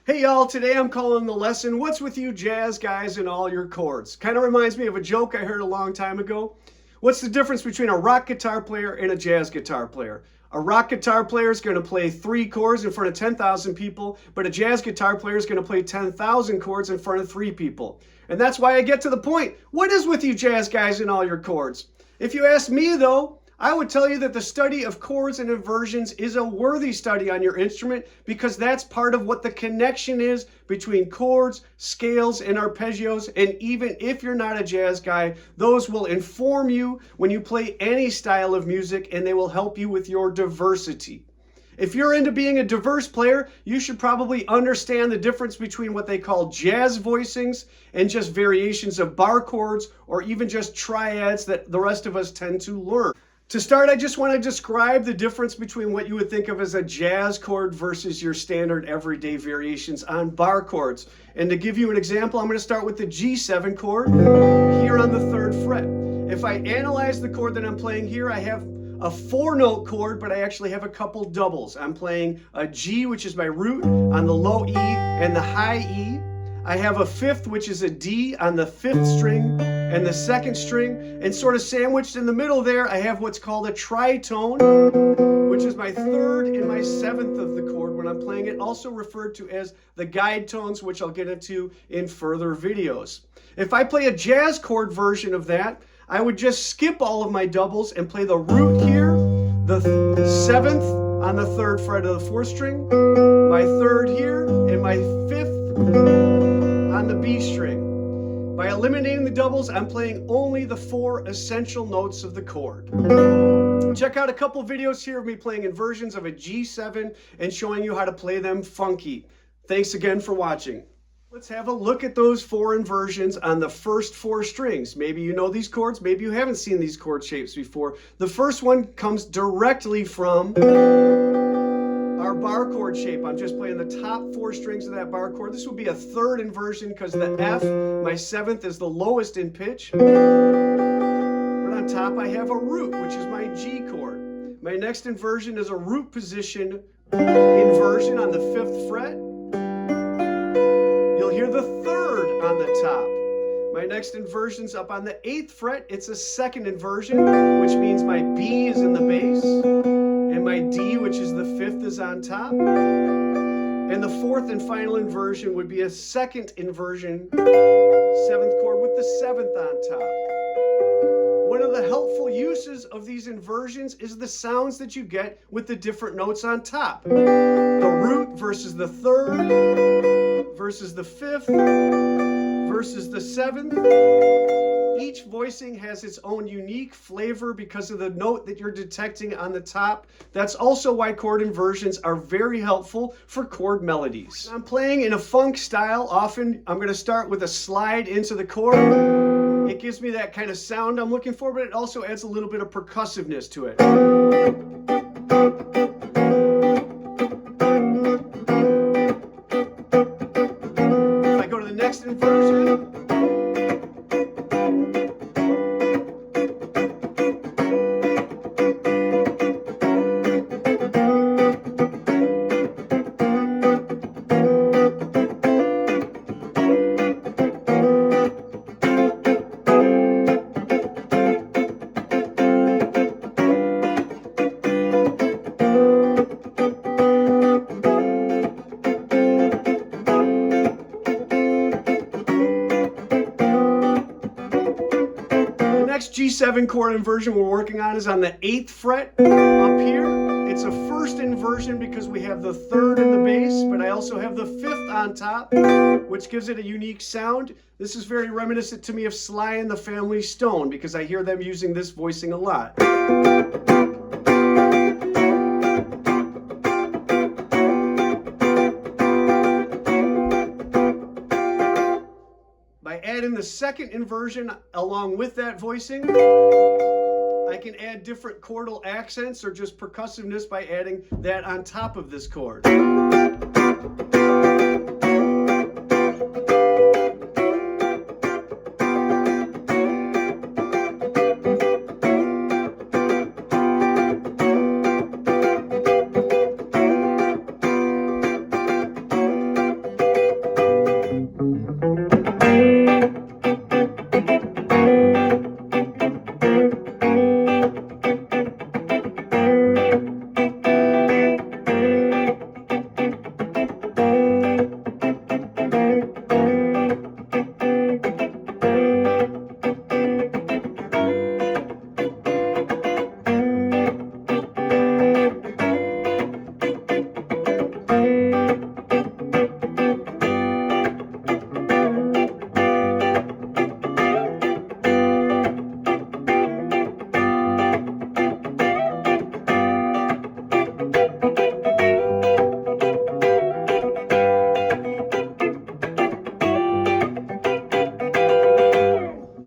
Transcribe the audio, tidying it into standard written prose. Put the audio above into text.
Hey y'all, today I'm calling the lesson, What's with you jazz guys and all your chords? Kind of reminds me of a joke I heard a long time ago. What's the difference between a rock guitar player and a jazz guitar player? A rock guitar player is going to play 3 chords in front of 10,000 people, but a jazz guitar player is going to play 10,000 chords in front of 3 people. And that's why I get to the point. What is with you jazz guys and all your chords? If you ask me though, I would tell you that the study of chords and inversions is a worthy study on your instrument because that's part of what the connection is between chords, scales, and arpeggios. And even if you're not a jazz guy, those will inform you when you play any style of music and they will help you with your diversity. If you're into being a diverse player, you should probably understand the difference between what they call jazz voicings and just variations of bar chords or even just triads that the rest of us tend to learn. To start, I just want to describe the difference between what you would think of as a jazz chord versus your standard everyday variations on bar chords. And to give you an example, I'm going to start with the G7 chord here on the 3rd fret. If I analyze the chord that I'm playing here, I have a 4-note chord, but I actually have a couple doubles. I'm playing a G, which is my root, on the low E and the high E. I have a 5th, which is a D on the 5th string and the 2nd string. And sort of sandwiched in the middle there, I have what's called a tritone, which is my 3rd and my 7th of the chord when I'm playing it, also referred to as the guide tones, which I'll get into in further videos. If I play a jazz chord version of that, I would just skip all of my doubles and play the root here, the 7th on the 3rd fret of the 4th string, my 3rd here, and my 5th on the B string. By eliminating the doubles, I'm playing only the 4 essential notes of the chord. Check out a couple videos here of me playing inversions of a G7 and showing you how to play them funky. Thanks again for watching. Let's have a look at those 4 inversions on the first 4 strings. Maybe you know these chords, maybe you haven't seen these chord shapes before. The first one comes directly from our bar chord shape. I'm just playing the top 4 strings of that bar chord. This would be a 3rd inversion because the F, my 7th, is the lowest in pitch. But on top I have a root, which is my G chord. My next inversion is a root position inversion on the 5th fret. You'll hear the 3rd on the top. My next inversion's up on the 8th fret. It's a 2nd inversion, which means my B is in the bass, and my D, which is the 5th, is on top. And the 4th and final inversion would be a 2nd inversion, 7th chord with the 7th on top. One of the helpful uses of these inversions is the sounds that you get with the different notes on top. The root versus the 3rd, versus the 5th, versus the 7th. Each voicing has its own unique flavor because of the note that you're detecting on the top. That's also why chord inversions are very helpful for chord melodies. I'm playing in a funk style. Often I'm going to start with a slide into the chord. It gives me that kind of sound I'm looking for, but it also adds a little bit of percussiveness to it. Next inversion. Next G7 chord inversion we're working on is on the 8th fret up here. It's a 1st inversion because we have the 3rd in the bass, but I also have the 5th on top, which gives it a unique sound. This is very reminiscent to me of Sly and the Family Stone because I hear them using this voicing a lot. By adding the 2nd inversion along with that voicing, I can add different chordal accents or just percussiveness by adding that on top of this chord.